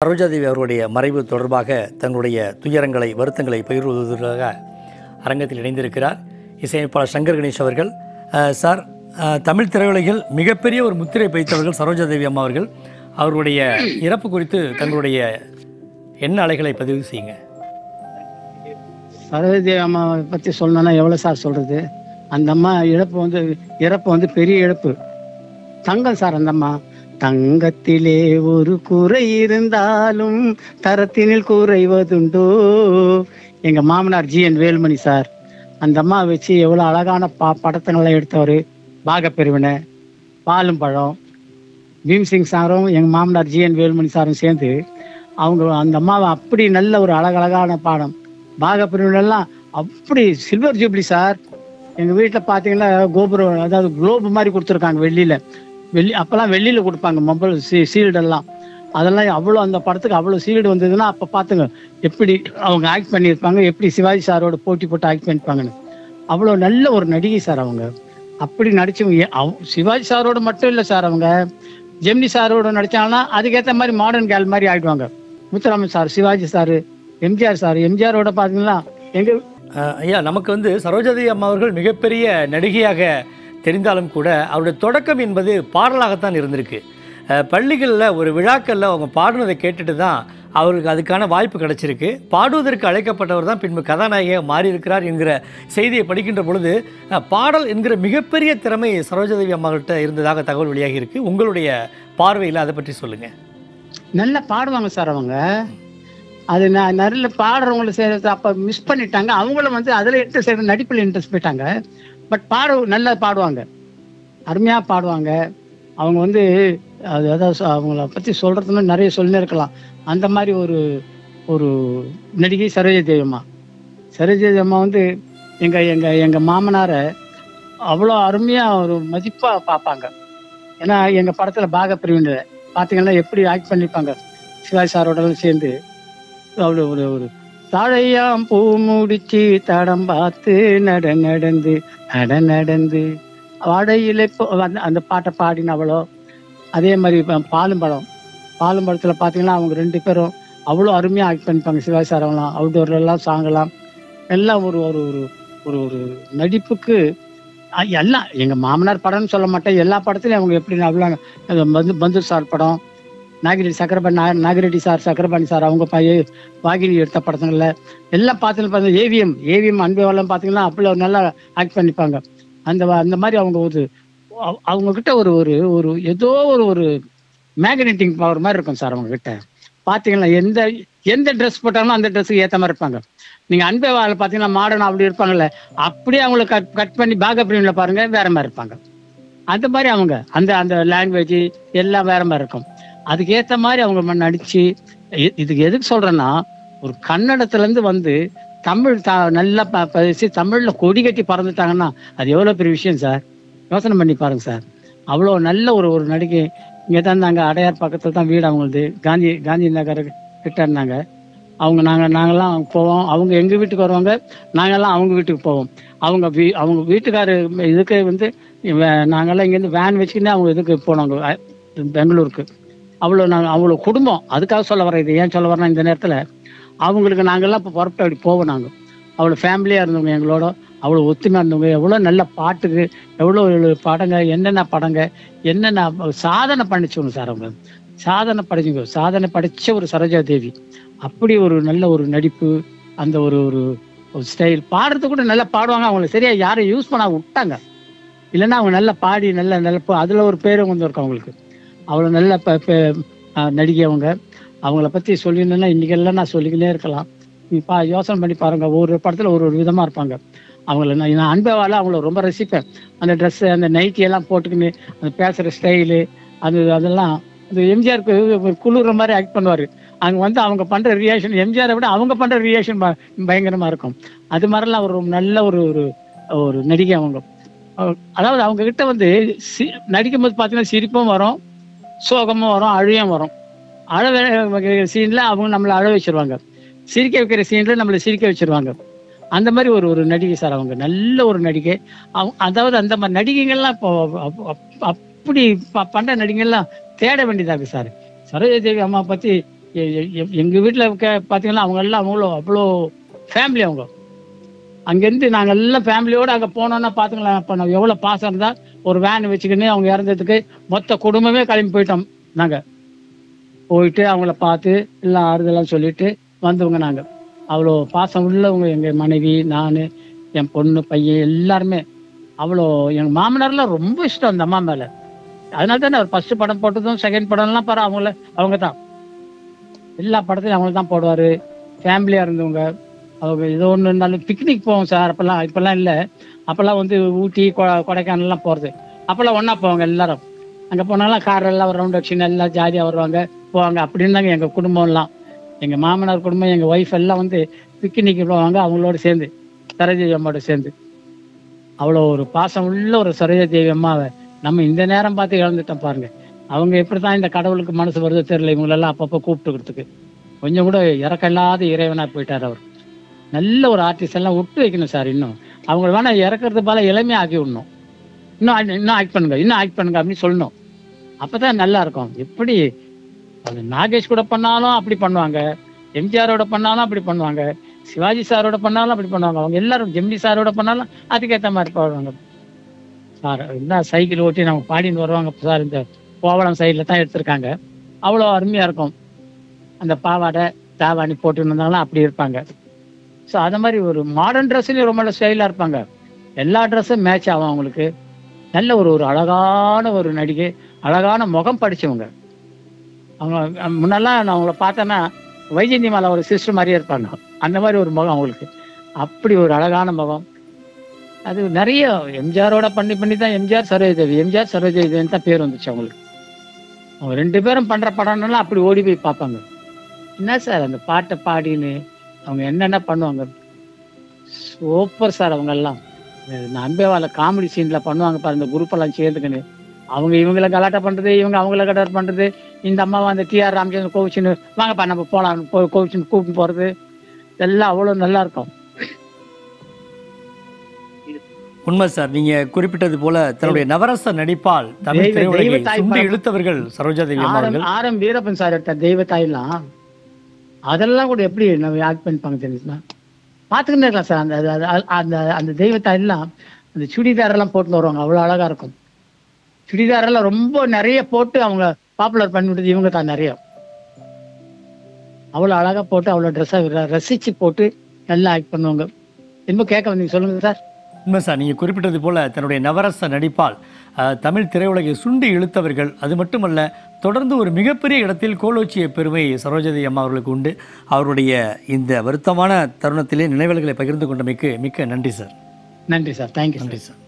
சரோஜாதேவி அவருடைய மறைவு தொடர்பாக தங்களுடைய துயரங்களை வருத்தங்களை பகிர்வதற்காக அரங்கத்தில் இணைந்திருக்கிறார் இசையமைப்பாளர் சங்கர் கணேஷ் அவர்கள். சார், தமிழ் திரையுலகில் மிகப்பெரிய ஒரு முத்திரை பதித்தவர்கள் சரோஜாதேவி அம்மா அவர்கள். அவருடைய இறப்பு குறித்து தங்களுடைய என்ன அலைகளை பதிவு செய்யுங்க. சரோஜாதேவி அம்மாவை பற்றி சொல்லணும்னா எவ்வளோ சார் சொல்கிறது. அந்த அம்மா இறப்பு வந்து பெரிய இழப்பு. தங்கம் சார், அந்த அம்மா தங்கத்திலே ஒரு குறை இருந்தாலும் தரத்தினில் குறைவதுண்டோ. எங்க மாமனார் ஜி.என். வேலுமணி சார் அந்த அம்மா வச்சு எவ்வளோ அழகான படத்தங்கள்லாம் எடுத்தவர். பாகப்பிரிவினை, பாலும் பழம், பீம்சிங் சாரும் எங்கள் மாமனார் ஜி.என். வேலுமணி சாரும் சேர்ந்து அவங்க அந்த அம்மாவை அப்படி நல்ல ஒரு அழகழகான பாடம். பாகப்பிரிவினெல்லாம் அப்படி சில்வர் ஜூப்ளி சார். எங்கள் வீட்டில் பார்த்தீங்கன்னா கோபுரம், அதாவது குளோபு மாதிரி கொடுத்துருக்காங்க வெள்ளியில். அப்போல்லாம் வெள்ளியில் கொடுப்பாங்க மொபைல் சீல்டெல்லாம். அதெல்லாம் அவ்வளோ அந்த படத்துக்கு அவ்வளோ சீல்டு வந்ததுன்னா அப்போ பார்த்துங்க எப்படி அவங்க ஆக்ட் பண்ணியிருப்பாங்க, எப்படி சிவாஜி சாரோட போட்டி போட்டு ஆக்ட் பண்ணியிருப்பாங்கன்னு. அவ்வளோ நல்ல ஒரு நடிகை சார் அவங்க. அப்படி நடிச்சவங்க சிவாஜி சாரோட மட்டும் இல்லை சார், அவங்க ஜெமினி சாரோட நடித்தாங்கன்னா அதுக்கேற்ற மாதிரி மாடர்ன் கேர்ள் மாதிரி ஆகிடுவாங்க. Muthuraman sir, Sivaji sir, MGR sir. எம்ஜிஆரோட பார்த்தீங்கன்னா எங்கள் ஐயா, நமக்கு வந்து சரோஜாதேவி அம்மா அவர்கள் மிகப்பெரிய நடிகையாக தெரிந்தாலும் கூட அவருடைய தொடக்கம் என்பது பாடலாகத்தான் இருந்திருக்கு. பள்ளிகளில் ஒரு விழாக்களில் அவங்க பாடினதை கேட்டுட்டு தான் அவருக்கு அதுக்கான வாய்ப்பு கிடைச்சிருக்கு. பாடுவதற்கு அழைக்கப்பட்டவர் தான் பின்பு கதாநாயகியாக மாறியிருக்கிறார் என்கிற செய்தியை படிக்கின்ற பொழுது பாடல் என்கிற மிகப்பெரிய திறமை சரோஜாதேவி அம்மாக்கிட்ட இருந்ததாக தகவல் வெளியாகி இருக்கு. உங்களுடைய பார்வையில் அதை பற்றி சொல்லுங்கள். நல்லா பாடுவாங்க சார் அவங்க. அது நான் நிறைய பாடுறவங்களை செய்கிறது அப்போ மிஸ் பண்ணிட்டாங்க. அவங்களும் வந்து அதில் இன்ட்ரெஸ்ட் செய்கிற நடிப்பில் இன்ட்ரெஸ்ட் போயிட்டாங்க. பட் நல்லா பாடுவாங்க, அருமையாக பாடுவாங்க. அவங்க வந்து அதாவது அவங்கள பற்றி சொல்கிறதுன்னு நிறைய சொல்லினே இருக்கலாம். அந்த மாதிரி ஒரு ஒரு நடிகை சரோஜாதேவி அம்மா. சரோஜாதேவி அம்மா வந்து எங்கள் மாமனாரை அவ்வளோ அருமையாக ஒரு மதிப்பாக பார்ப்பாங்க. ஏன்னா எங்கள் படத்தில் பாகப்பிரிவினை பார்த்தீங்கன்னா எப்படி ஆக்ட் பண்ணியிருப்பாங்க சிவாஜி சாரோடலாம் சேர்ந்து. அவ்வளோ ஒரு தாழையாம் பூ முடிச்சு தடம் பார்த்து நடந்து வாடையில அந்த பாட்டை பாடினவளோ. அதே மாதிரி பாலும் படத்தில் பார்த்தீங்கன்னா அவங்க ரெண்டு பேரும் அவ்வளோ அருமையாக ஆக்ட் பண்ணிப்பாங்க. சிவாஜி சார் அவங்களாம் அவுட்டோர்லாம் சாங்கலாம் எல்லாம் ஒரு ஒரு ஒரு ஒரு நடிப்புக்கு எல்லாம். எங்கள் மாமனார் படம்னு சொல்ல மாட்டேன், எல்லா படத்துலையும் அவங்க எப்படி அவ்வளோ பந்து சார் படம், நாகிரெட்டி சார், சக்கரபாணி சார் அவங்க வாகினி எடுத்த படத்துங்களில் எல்லாம் பார்த்து ஏவிஎம் அன்பேவாளம் பார்த்தீங்கன்னா அப்படி நல்லா ஆக்ட் பண்ணிப்பாங்க. அந்த மாதிரி அவங்க கிட்ட ஒரு ஒரு ஒரு ஏதோ ஒரு மேக்னெட்டிங் பவர் மாதிரி இருக்கும் சார் அவங்க கிட்ட. பார்த்தீங்கன்னா எந்த ட்ரெஸ் போட்டாலும் அந்த ட்ரெஸ்ஸுக்கு ஏற்ற மாதிரி இருப்பாங்க. நீங்கள் அன்பேவாள பார்த்தீங்கன்னா மாடர்ன் அப்படி இருப்பாங்கல்ல, அப்படியே அவங்கள கட் பண்ணி பாகப்பிரிவினில் பாருங்க வேற மாதிரி இருப்பாங்க. அந்த மாதிரி அவங்க அந்த லாங்குவேஜ் எல்லாம் வேற மாதிரி இருக்கும். அதுக்கேற்ற மாதிரி அவங்க நடிச்சு. இதுக்கு எதுக்கு சொல்றேன்னா, ஒரு கன்னடத்துலேருந்து வந்து தமிழ் நல்லா பேசி தமிழில் கொடி கட்டி பறந்துட்டாங்கன்னா அது எவ்வளோ பெரிய விஷயம் சார். யோசனை பண்ணி பாருங்க சார். அவ்வளோ நல்ல ஒரு நடிகை. இங்கே தான் இருந்தாங்க, அடையார் பக்கத்தில் தான் வீடு அவங்களது. காந்தி நகர் கிட்ட இருந்தாங்க அவங்க. நாங்கள்லாம் போவோம், அவங்க எங்கள் வீட்டுக்கு வருவாங்க, நாங்கள்லாம் அவங்க வீட்டுக்கு போவோம். அவங்க வீட்டுக்காரு இதுக்கு வந்து நாங்கள்லாம் இங்கேருந்து வேன் வச்சுக்கின்னு அவங்க இதுக்கு போனாங்க பெங்களூருக்கு. அவ்வளோ குடும்பம். அதுக்காக சொல்ல வரேன். இது ஏன் சொல்ல வரேன்னா, இந்த நேரத்தில் அவங்களுக்கு நாங்கள்லாம் இப்போ புறப்பட்டு அப்படி போவோம். நாங்கள் அவ்வளோ ஃபேமிலியாக இருந்தவங்க, எங்களோட அவ்வளோ ஒத்துமையாக இருந்தவங்க. எவ்வளோ நல்ல பாட்டுக்கு எவ்வளோ படங்க, என்னென்ன சாதனை பண்ணிச்சவங்க சார். அவங்க சாதனை படித்த ஒரு சரோஜாதேவி. அப்படி ஒரு நல்ல ஒரு நடிப்பு, அந்த ஒரு ஒரு ஸ்டைல். பாடுறது கூட நல்லா பாடுவாங்க. அவங்களை சரியாக யாரும் யூஸ் பண்ண விட்டாங்க, இல்லைன்னா அவங்க நல்லா பாடி நல்ல அதில் ஒரு பேரும் வந்து இருக்கும் அவங்களுக்கு. அவ்வளோ நல்ல நடிகை அவங்க. அவங்கள பற்றி சொல்லியிருந்தேன்னா இன்றைக்கெல்லாம் நான் சொல்லிக்கினே இருக்கலாம். இப்போ யோசனை பண்ணி பாருங்கள், ஒரு படத்தில் ஒரு விதமாக இருப்பாங்க. அவங்கள நான் அன்பேவால அவங்கள ரொம்ப ரசிப்பேன். அந்த ட்ரெஸ்ஸு, அந்த நைட்டியெல்லாம் போட்டுக்கின்னு அந்த பேசுகிற ஸ்டைலு, அதெல்லாம் அந்த எம்ஜிஆருக்கு குளிர்ற மாதிரி ஆக்ட் பண்ணுவார். அங்கே வந்து அவங்க பண்ணுற ரியாக்ஷன் எம்ஜிஆரை விட அவங்க பண்ணுற ரியாக்ஷன் பயங்கரமாக இருக்கும். அது மாதிரிலாம் ஒரு நல்ல ஒரு ஒரு நடிகை அவங்க. அதாவது அவங்க கிட்ட வந்து நடிக்கும் போது பார்த்தீங்கன்னா சிரிப்பும் வரும், சோகமும் வரும், அழையும் வரும். வைக்கிற சீன்ல அவங்க நம்மளை அழ வச்சிருவாங்க, சிரிக்க வைக்கிற சீன்ல நம்மளை சிரிக்க வச்சிருவாங்க. அந்த மாதிரி ஒரு நடிகை சார் அவங்க. நல்ல ஒரு நடிகை. அதாவது அந்த மாதிரி நடிகைகள்லாம் இப்போ அப்படி பண்ற நடிகைகள்லாம் தேட வேண்டியதாக சார். சரோஜாதேவி அம்மா பற்றி எங்கள் வீட்டில் பார்த்தீங்கன்னா அவங்க எல்லாம் அவ்வளோ ஃபேமிலி அவங்க. அங்கேருந்து நாங்கள் எல்லாம் ஃபேமிலியோடு அங்கே போனோன்னா பார்த்துக்கலாம். அப்போ நான் எவ்வளோ பாசம் இருந்தால் ஒரு வேன் வச்சுக்கின்னு அவங்க இறந்ததுக்கு மொத்த குடும்பமே கிளம்பி போயிட்டோம். நாங்கள் போயிட்டு அவங்கள பார்த்து எல்லாம் ஆறுதலாம் சொல்லிட்டு வந்தவங்க நாங்கள். அவ்வளோ பாசம் உள்ளவங்க எங்கள் மனைவி, நான், என் பொண்ணு, பையன் எல்லாருமே. அவ்வளோ எங்கள் மாமனார்லாம் ரொம்ப இஷ்டம் அந்த அம்மா மேலே. அதனால தானே அவர் ஃபர்ஸ்ட் படம் போட்டதும் செகண்ட் படம்லாம் பாரு அவங்க தான். எல்லா படத்தையும் அவங்க தான் போடுவார். ஃபேமிலியாக இருந்தவங்க. அவங்க ஏதோ ஒன்று இருந்தாலும் பிக்னிக் போவோம் சார். இப்போல்லாம் இல்லை. அப்போல்லாம் வந்து ஊட்டி கொடைக்கானல்லாம் போகிறது. அப்போல்லாம் ஒன்றா போவாங்க எல்லாரும். அங்கே போனாலும் காரெல்லாம் ஒரு ரவுண்ட் அடிச்சுன்னு எல்லாம் ஜாலியாக வருவாங்க போவாங்க. அப்படின்னாங்க எங்கள் குடும்பம்லாம். எங்கள் மாமனார் குடும்பம், எங்கள் ஒய்ஃப் எல்லாம் வந்து பிக்னிக்கு போவாங்க அவங்களோட சேர்ந்து, சரோஜா அம்மாவோட சேர்ந்து. அவ்வளோ ஒரு பாசம் உள்ள ஒரு சரோஜா தேவி அம்மாவை நம்ம இந்த நேரம் பார்த்து இழந்துட்டோம் பாருங்க. அவங்க எப்படி தான் இந்த கடவுளுக்கு மனசு வருது தெரியல, இவங்களெல்லாம் அப்பப்போ கூப்பிட்டுக்கிறதுக்கு. கொஞ்சம் கூட இறக்கம் இல்லாத இறைவனாக போயிட்டார் அவர். நல்ல ஒரு ஆர்டிஸ்ட் எல்லாம் விட்டு வைக்கணும் சார். இன்னும் அவங்கள வேணா இறக்குறது போல இளமையாக ஆக்கி விடணும். இன்னும் ஆக்ட் பண்ணுங்க அப்படின்னு சொல்லணும். அப்பதான் நல்லா இருக்கும். எப்படி அது நாகேஷ் கூட பண்ணாலும் அப்படி பண்ணுவாங்க, எம்ஜிஆரோட பண்ணாலும் அப்படி பண்ணுவாங்க, சிவாஜி சாரோட பண்ணாலும் அப்படி பண்ணுவாங்க. அவங்க எல்லாரும் ஜெமினி சாரோட பண்ணாலும் அதுக்கேற்ற மாதிரி பாடுவாங்க சார். என்ன சைக்கிள் ஓட்டி நம்ம பாடின்னு வருவாங்க சார். இந்த கோவளம் சைடில் தான் எடுத்திருக்காங்க. அவ்வளோ அருமையாக இருக்கும். அந்த பாவாடை தாவாணி போட்டுன்னு இருந்தாலும் அப்படி இருப்பாங்க. ஸோ அது மாதிரி ஒரு மாடர்ன் ட்ரெஸ்ஸுலேயும் ரொம்ப ஸ்டைலாக இருப்பாங்க. எல்லா ட்ரெஸ்ஸும் மேட்ச் ஆகும் அவங்களுக்கு. நல்ல ஒரு அழகான ஒரு நடிகை, அழகான முகம் படித்தவங்க. அவங்க முன்னெல்லாம் நான் அவங்கள பார்த்தேன்னா வைஜெயந்தி மாலா ஒரு சிஸ்டர் மாதிரியே இருப்பாங்க. அந்த மாதிரி ஒரு முகம் அவங்களுக்கு. அப்படி ஒரு அழகான முகம். அது நிறைய எம்ஜிஆரோட பண்ணி தான் எம்ஜிஆர் சரோஜாதேவின்னு தான் பேர் வந்துச்சு அவங்களுக்கு. அவங்க 2 பேரும் பண்ணுற படம்னாலும் அப்படி ஓடி போய் பார்ப்பாங்க. என்ன சார் அந்த பாட்டை பாடின்னு அவங்க என்னென்ன பண்ணுவாங்க. Super sir. அவங்க எல்லாம் இந்த அம்பேவால காமெடி சீன்ல பண்ணுவாங்க பாரு, இந்த குரூப்பெல்லாம் சேர்ந்துக்குன்னு. அவங்க இவங்களை கலாட்டா பண்றது, இவங்க அவங்கள கலாட்டா பண்றது. இந்த அம்மாவை அந்த டிஆர் ராமச்சந்திரன் கோவிச்சுன்னு வாங்கப்பா நம்ம போலாம் கோவிச்சுன்னு கூப்பிட்டு போறது எல்லாம் அவ்வளோ நல்லா இருக்கும். உண்மை சார். நீங்க குறிப்பிட்டது போல தன்னுடைய நவரச நடிப்பால் தமிழ் திரையுலகை சுண்டி இழுத்தவர்கள் சரோஜா தேவி அவர்கள். ஆர்.எம். வீரப்பன் சார் எடுத்த தெய்வத்தாயெல்லாம் அதெல்லாம் கூட எப்படி நம்ம ஆக்ட் பண்ணிப்பாங்க தெரியுமா? பார்த்துக்கிட்டே இருக்கலாம் சார். அந்த அந்த தெய்வத்தாயெல்லாம் அந்த சுடிதாரெல்லாம் போட்டுன்னு வருவாங்க. அவ்வளோ அழகா இருக்கும். சுடிதாரெல்லாம் ரொம்ப நிறைய போட்டு அவங்க பாப்புலர் பண்ணி விட்டது இவங்க தான். நிறைய அவ்வளோ அழகா போட்டு அவ்வளோ ட்ரெஸ்ஸாக ரசிச்சு போட்டு நல்லா ஆக்ட் பண்ணுவாங்க. இன்னும் கேட்க வந்தீங்க, சொல்லுங்க சார். உண்மை சார். நீங்கள் குறிப்பிட்டது போல தன்னுடைய நவரச நடிப்பால் தமிழ் திரையுலகை சுண்டி இழுத்தவர்கள். அது மட்டுமல்ல, தொடர்ந்து ஒரு மிகப்பெரிய இடத்தில் கோலோச்சிய பெருமை சரோஜாதேவி அம்மா அவர்களுக்கு உண்டு. அவருடைய இந்த வருத்தமான தருணத்திலே நினைவுகளை பகிர்ந்து கொண்டமைக்கு மிக்க நன்றி சார். நன்றி சார். தேங்க்யூ. நன்றி சார்.